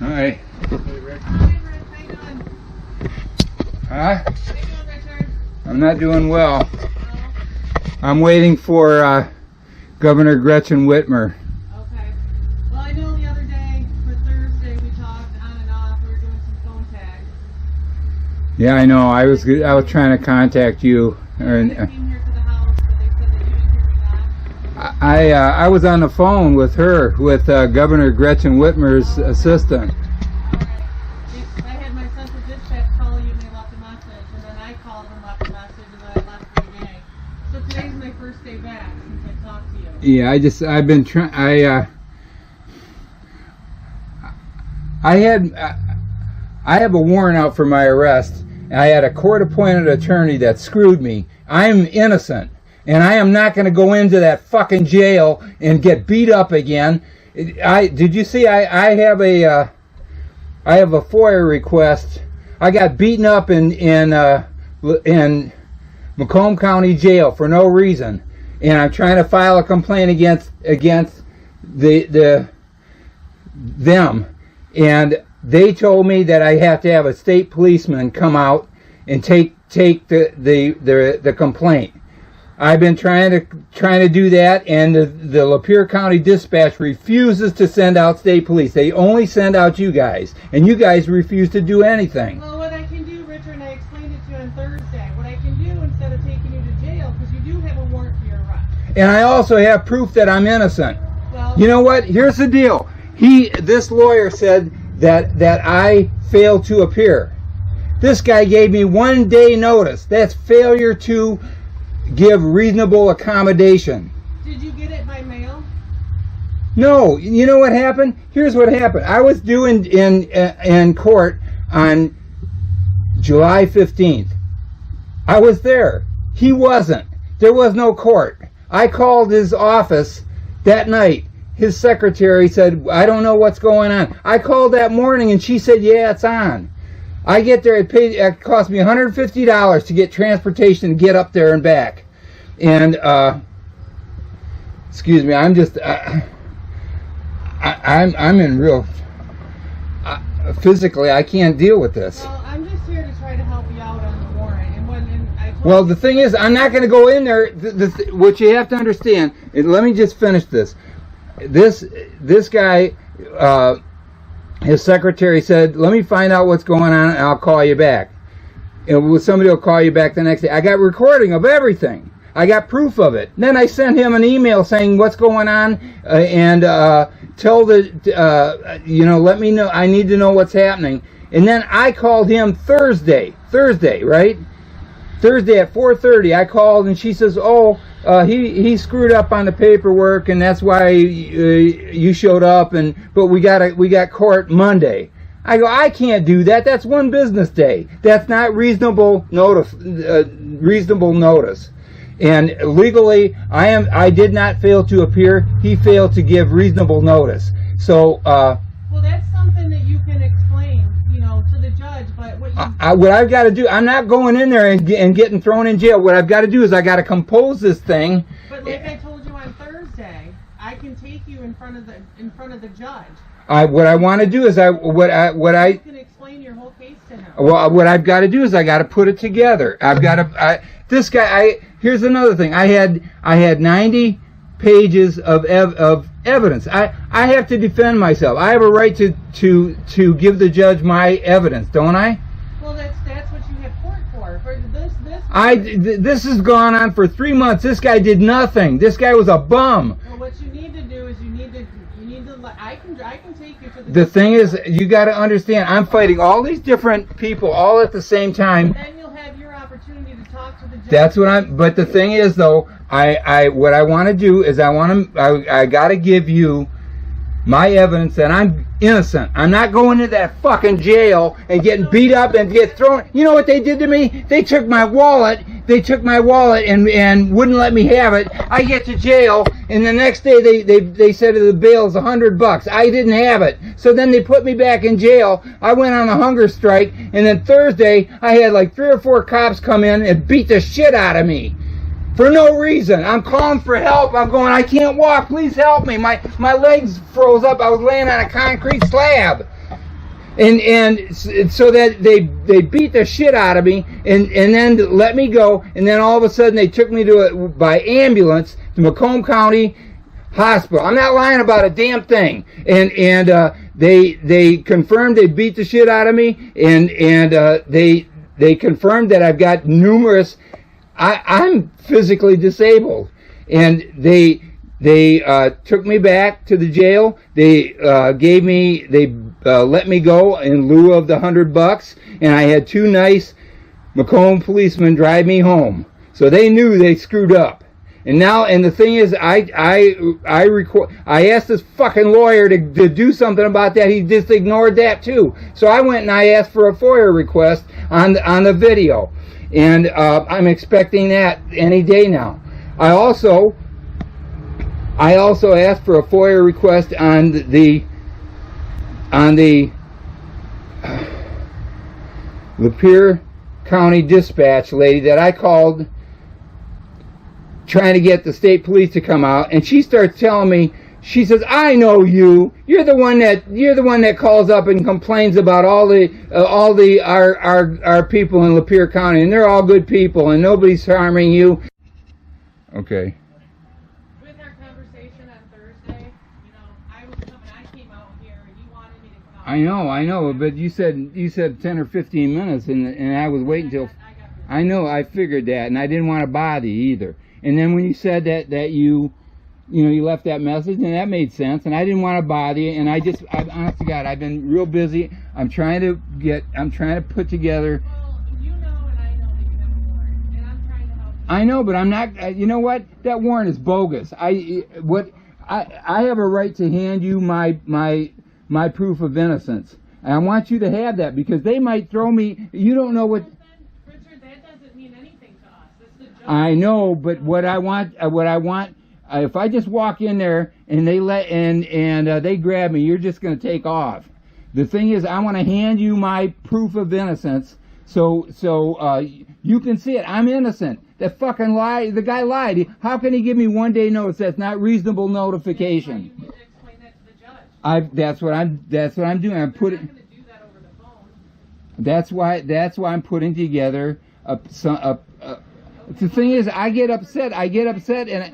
Hi. Hey, Rick. Hi, Rick. How you doing? Huh? How you doing, Richard? I'm not doing well. No? I'm waiting for Governor Gretchen Whitmer. Okay. Well, I know the other day, for Thursday, we talked on and off. We were doing some phone tag. Yeah, I know. I was trying to contact you. They came here to the house, but they said that you didn't hear me back. I was on the phone with her, with Governor Gretchen Whitmer's assistant. Alright. I had my central dispatch call you and they left a message, and then I called and left a message, and then I left for the day. So today's my first day back since I talked to you. Yeah, I've been trying. I have a warrant out for my arrest. I had a court-appointed attorney that screwed me. I'm innocent, and I am not going to go into that fucking jail and get beat up again. Did you see? I have a FOIA request. I got beaten up in Macomb County Jail for no reason, and I'm trying to file a complaint against them, and they told me that I have to have a state policeman come out and take the complaint. I've been trying to do that, and the Lapeer County Dispatch refuses to send out state police. They only send out you guys, and you guys refuse to do anything. Well, what I can do, Richard, and I explained it to you on Thursday, what I can do instead of taking you to jail, because you do have a warrant for your arrest. And I also have proof that I'm innocent. Well, You know what? Here's the deal. This lawyer said that I failed to appear. This guy gave me 1 day notice. That's failure to give reasonable accommodation. did you get it by mail? No, you know what happened? Here's what happened. I was due in court on July 15th. I was there. He wasn't. There was no court. I called his office that night. His secretary said, I don't know what's going on. I called that morning and she said, yeah, it's on. I get there, it cost me $150 to get transportation to get up there and back. And, excuse me, I'm just, I'm in real, physically, I can't deal with this. Well, I'm just here to try to help you out on the warrant. And I told Well, the thing is, I'm not going to go in there. What you have to understand, and let me just finish this. This guy, his secretary said, let me find out what's going on and I'll call you back. And somebody will call you back the next day. I got recording of everything. I got proof of it. Then I sent him an email saying what's going on and tell let me know. I need to know what's happening. And then I called him Thursday, right? Thursday at 4:30, I called and she says, "Oh, he screwed up on the paperwork, and that's why you showed up. But we got court Monday." I go, I can't do that. That's one business day. That's not reasonable notice. And legally, I did not fail to appear. He failed to give reasonable notice. So. Well, that's something that you can explain, to the judge. But what I've got to do, I'm not going in there and getting thrown in jail. What I've got to do is I got to compose this thing. But like I told you on Thursday, I can take you in front of the judge. What I want to do is You can explain your whole case to him. Well, what I've got to do is I got to put it together. I've got to. This guy. Here's another thing. I had 90 pages of evidence. I have to defend myself. I have a right to give the judge my evidence, don't I? Well, that's what you have court for. For this has gone on for 3 months. This guy did nothing. This guy was a bum. Well, what you need to do is you need to. I can take you to the. The thing is, you got to understand. I'm fighting all these different people all at the same time. Then you'll have your opportunity to talk to the judge. That's what I'm. But the thing is, though, what I want to do is I got to give you my evidence that I'm innocent. I'm not going to that fucking jail and getting beat up and get thrown. You know what they did to me? They took my wallet. And wouldn't let me have it. I get to jail, and the next day they said the bail's $100. I didn't have it. So then they put me back in jail. I went on a hunger strike, and then Thursday I had like 3 or 4 cops come in and beat the shit out of me. For no reason. I'm calling for help. I'm going, I can't walk. Please help me. My legs froze up. I was laying on a concrete slab. And so that they beat the shit out of me and then let me go. And then all of a sudden they took me by ambulance to Macomb County Hospital. I'm not lying about a damn thing. And they confirmed they beat the shit out of me. And they confirmed that I've got numerous. I'm physically disabled, and they took me back to the jail. They let me go in lieu of the $100, and I had 2 nice Macomb policemen drive me home. So they knew they screwed up. And now, and the thing is, I asked this fucking lawyer to do something about that. He just ignored that too. So I went and I asked for a FOIA request on the video. And I'm expecting that any day now. I also asked for a FOIA request on the Lapeer County dispatch lady that I called, trying to get the state police to come out, and she starts telling me. She says, "I know you. You're the one that calls up and complains about all our people in Lapeer County, and they're all good people, and nobody's harming you." Okay. With our conversation on Thursday, I came out here, and you wanted me to come out. I know, but you said 10 or 15 minutes, and I was waiting till. I know, I figured that, and I didn't want to bother you either. And then when you said that you left that message, and that made sense, and I didn't want to bother you, and honest to God, I've been real busy. I'm trying to put together. Well, and I know that you have a warrant, and I'm trying to help you. I know, but I'm not, you know what? That warrant is bogus. I have a right to hand you my proof of innocence. And I want you to have that, because they might throw me, you don't know what. Richard, that doesn't mean anything to us. It's the judge. I know, but what I want, if I just walk in there and they they grab me, you're just going to take off. The thing is, I want to hand you my proof of innocence, so you can see it. I'm innocent. That fucking lie. The guy lied. How can he give me 1 day notice? That's not reasonable notification. You need to explain that to the judge. That's what I'm doing. I'm putting. You're not going to do that over the phone. That's why I'm putting together the thing is, I get upset and.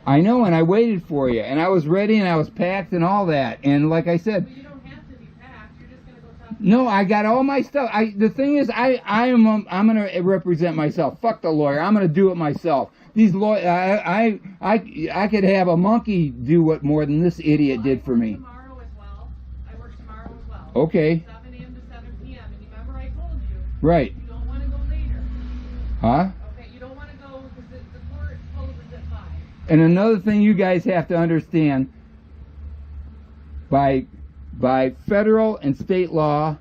I know, and I waited for you, and I was ready, and I was packed, and all that, and like I said. But you don't have to be packed. You're just gonna go talk to No, I got all my stuff. The thing is, I'm gonna represent myself. Fuck the lawyer. I'm gonna do it myself. These lawyers, I could have a monkey do what more than this idiot did for me. Tomorrow as well. I work tomorrow as well. Okay. 7 a.m. to 7 p.m. And you remember I told you. Right. You don't want to go later. Huh? Okay, you don't want to go because the court closes at 5. And another thing you guys have to understand, by federal and state law,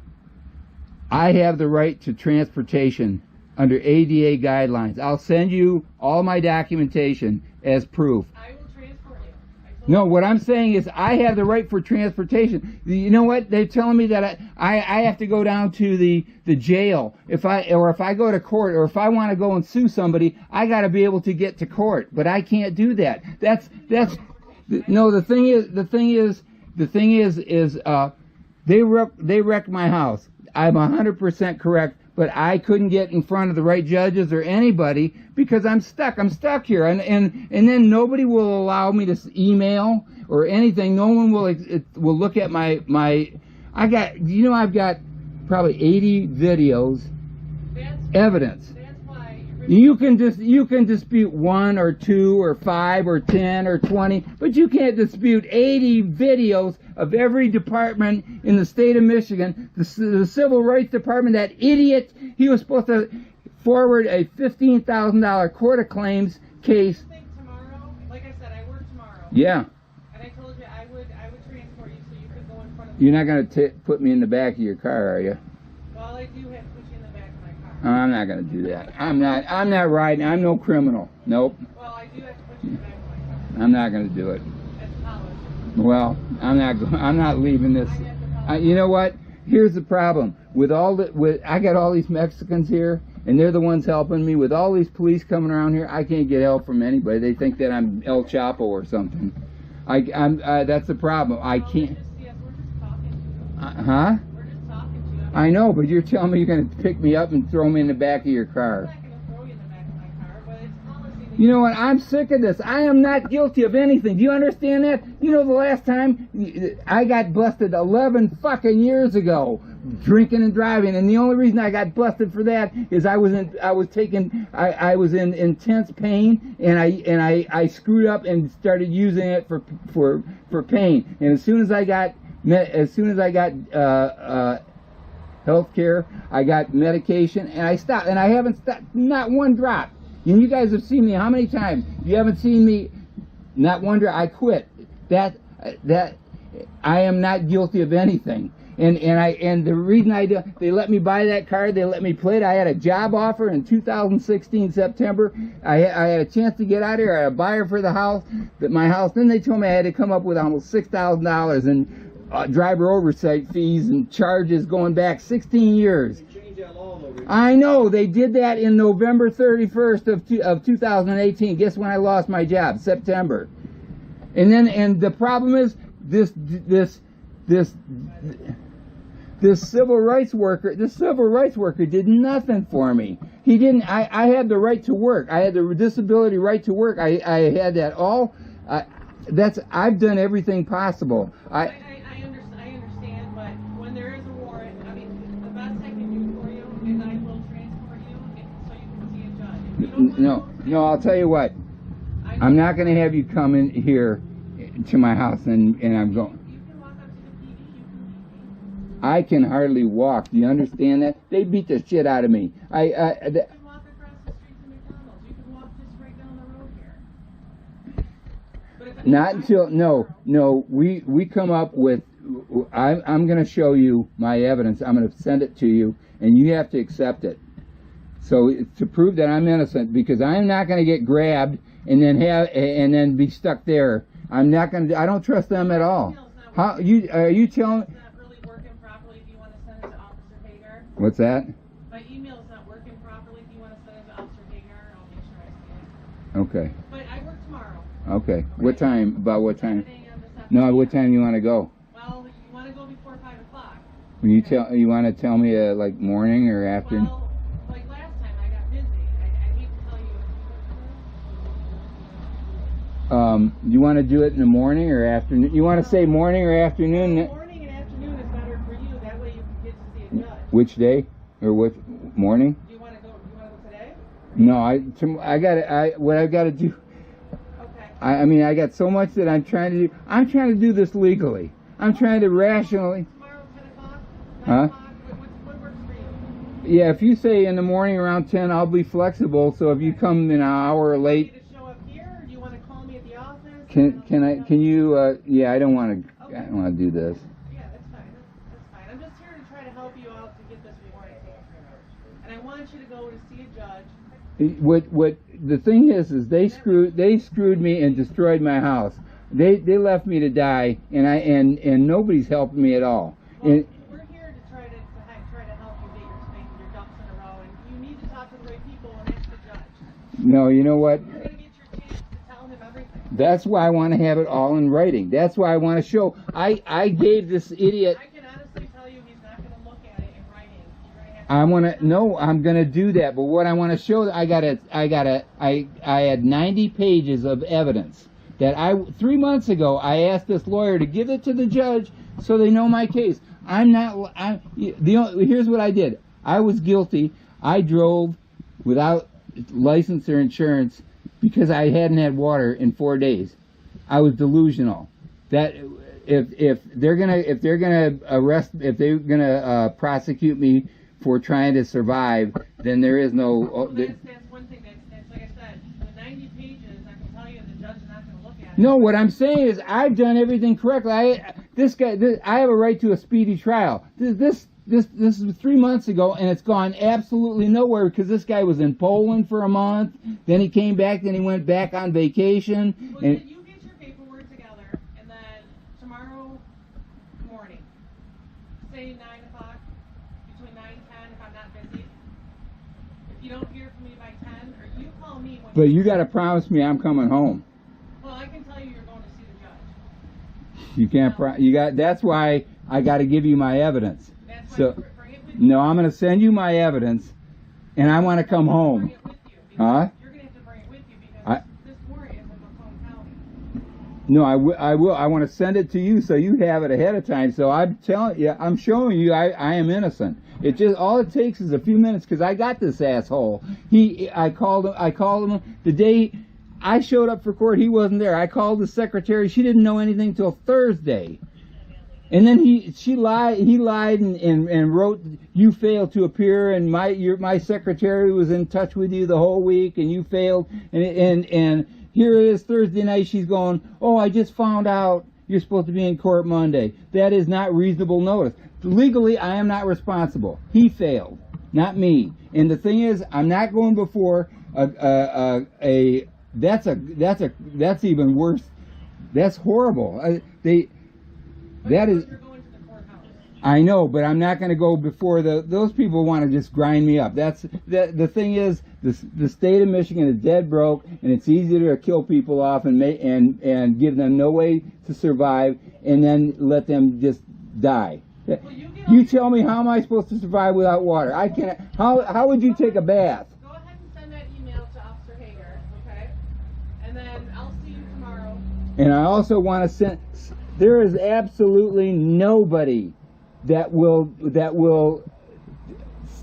I have the right to transportation under ADA guidelines. I'll send you all my documentation as proof. I will transport you. No, what I'm saying is I have the right for transportation. You know what? They're telling me that I have to go down to the jail if I go to court, or if I want to go and sue somebody, I got to be able to get to court. But I can't do that. No. The thing is they wrecked my house. I'm 100% correct. But I couldn't get in front of the right judges or anybody because I'm stuck. I'm stuck here, and then nobody will allow me to email or anything. No one will look at my. I've got probably 80 videos, evidence. That's why You can dispute 1 or 2 or 5 or 10 or 20, but you can't dispute 80 videos of every department in the state of Michigan. The Civil Rights Department, that idiot, he was supposed to forward a $15,000 court of claims case. I think tomorrow, like I said, I work tomorrow. Yeah. And I told you I would transport you so you could go in front of. You're not going to put me in the back of your car, are you? Well, I do have to put you in the back of my car. I'm not going to do that. I'm not riding. I'm no criminal. Nope. Well, I do have to put you in the back of my car. I'm not going to do it. That's policy. Well, I'm not leaving this. You know what? Here's the problem. I got all these Mexicans here, and they're the ones helping me. With all these police coming around here, I can't get help from anybody. They think that I'm El Chapo or something. That's the problem. I can't. We're just talking to you. Huh? We're just talking to you. I know, but you're telling me you're going to pick me up and throw me in the back of your car. I'm not going to throw you in the back of my car, but it's policy that You know what? I'm sick of this. I am not guilty of anything. Do you understand that? You know, the last time I got busted 11 fucking years ago, drinking and driving, and the only reason I got busted for that is I was in intense pain, and I screwed up and started using it for pain. And as soon as I got health care, I got medication, and I stopped, and I haven't stopped, not one drop. And you guys have seen me how many times? You haven't seen me, not one drop. I quit. That I am not guilty of anything. And the reason I do, they let me buy that car, they let me play it. I had a job offer in 2016 September. I had a chance to get out of here. I had a buyer for the house, my house. Then they told me I had to come up with almost $6,000 in driver oversight fees and charges going back 16 years. They changed that law, though. I know, they did that in November 31st of 2018. Guess when I lost my job? September. And the problem is this civil rights worker did nothing for me. He didn't. I had the right to work. I had the disability right to work. I had that all. I've done everything possible. I understand, but when there is a warrant, I mean, the best I can do for you is I will transport you so you can see a judge. If you don't No, I'll tell you what. I'm not going to have you come in here to my house and I'm going. You can walk up to the PD, you can meet me. I can hardly walk. Do you understand that? They beat the shit out of me. You can walk across the street to McDonald's. You can walk just right down the road here. But if Not until no. We come up with. I'm going to show you my evidence. I'm going to send it to you, and you have to accept it. So to prove that I'm innocent, because I'm not going to get grabbed and then be stuck there. I'm not going to. I don't trust them at all. How are you telling? It's not really working properly. Do you want to send it to Officer Hager? What's that? My email is not working properly. Do you want to send it to Officer Hager? I'll make sure I see it. Okay. But I work tomorrow. Okay. What time? About what time? 7 a.m. this No. afternoon. What time you want to go? Well, you want to go before 5 o'clock. When you want to tell me like morning or afternoon? Well, like last time, I got busy. I hate to tell you. You want to do it in the morning or afternoon? You want to say morning or afternoon? Morning and afternoon is better for you. That way you can get to see a judge. Which day or what morning? Do you want to go? You want to go today? No, what I got to do. Okay. I mean, I got so much that I'm trying to do. I'm trying to do this legally. I'm trying to rationally. Tomorrow, 10 o'clock? 9 Huh? o'clock? What works for you? Yeah, if you say in the morning around 10, I'll be flexible. So if you come an hour Do you late, need to show up here, or do you want to call me at the office? can you? Yeah, I don't want to. I don't want to do this. Yeah, that's fine. That's fine. I'm just here to try to help you out to get this warrant taken care of. And I want you to go to see a judge. What the thing is they screwed me and destroyed my house. They left me to die, and nobody's helping me at all. Well, And, we're here to try to help you get your ducks in a row, and you need to talk to the right people, and that's the judge. no, you know what? You're going to get your chance to tell him everything. That's why I want to have it all in writing. That's why I want to show. I gave this idiot. I can honestly tell you he's not going to look at it in writing. You're going to have to. I want to. No, I'm going to do that. But what I want to show, I had 90 pages of evidence that 3 months ago I asked this lawyer to give it to the judge so they know my case. Here's what I did. I was guilty. I drove without license or insurance because I hadn't had water in 4 days. I was delusional. That if they're gonna prosecute me for trying to survive, then there is no. Well, that's one thing. That's like I said, the 90 pages. I can tell you the judge is not going to look at it. No, what I'm saying is I've done everything correctly. I have a right to a speedy trial. This was 3 months ago, and it's gone absolutely nowhere because this guy was in Poland for a month. Then he came back. Then he went back on vacation. Well, And then you get your paperwork together, and then tomorrow morning, say 9 o'clock, between 9 and 10, if I'm not busy. If But you got to promise me I'm coming home. Well, I can tell you you're going to see the judge. You can't. You got. That's why I got to give you my evidence. That's why So, you bring it with you. no, I'm going to send you my evidence, and I want to come home. Bring it with you because Huh? You're going to have to bring it with you because this warrant is in Macomb County. No, I will. I want to send it to you so you have it ahead of time. So I'm telling you, I'm showing you I am innocent. It just, all it takes is a few minutes because I got this asshole. I called him the day I showed up for court. He wasn't there. I called the secretary. She didn't know anything till Thursday. And then he lied and wrote, you failed to appear, and my secretary was in touch with you the whole week, and you failed, and here it is Thursday night, she's going, oh, I just found out you're supposed to be in court Monday. That is not reasonable notice. Legally, I am not responsible. He failed, not me. And the thing is, I'm not going before that's even worse. That's horrible. That is, You're going to the courthouse. I know, but I'm not going to go before those people want to just grind me up. The thing is, the state of Michigan is dead broke, and it's easier to kill people off and give them no way to survive, and then let them just die. Well, You tell me, how am I supposed to survive without water? I can't. How would you take a bath? Go ahead and send that email to Officer Hager, okay? And then I'll see you tomorrow. And I also want to send. There is absolutely nobody that will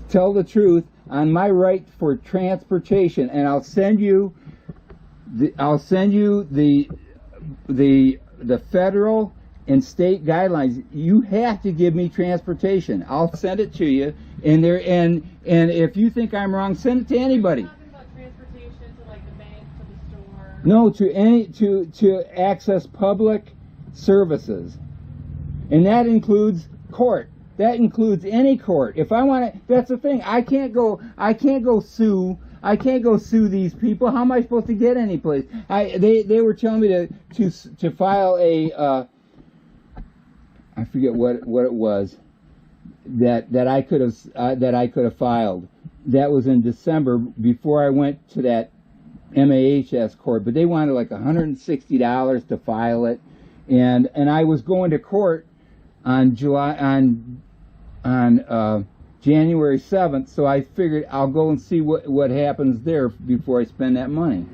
tell the truth on my right for transportation, and I'll send you the federal and state guidelines. You have to give me transportation. I'll send it to you, and if you think I'm wrong, send it to anybody. You're talking about transportation to like the bank, to the store. No, to access public services, and that includes court. That includes any court. If I want to, that's the thing. I can't go sue these people. How am I supposed to get any place? They were telling me to file a I forget what it was that I could have filed. That was in December before I went to that MAHS court, but they wanted like $160 to file it, and I was going to court on January 7th, so I figured I'll go and see what happens there before I spend that money.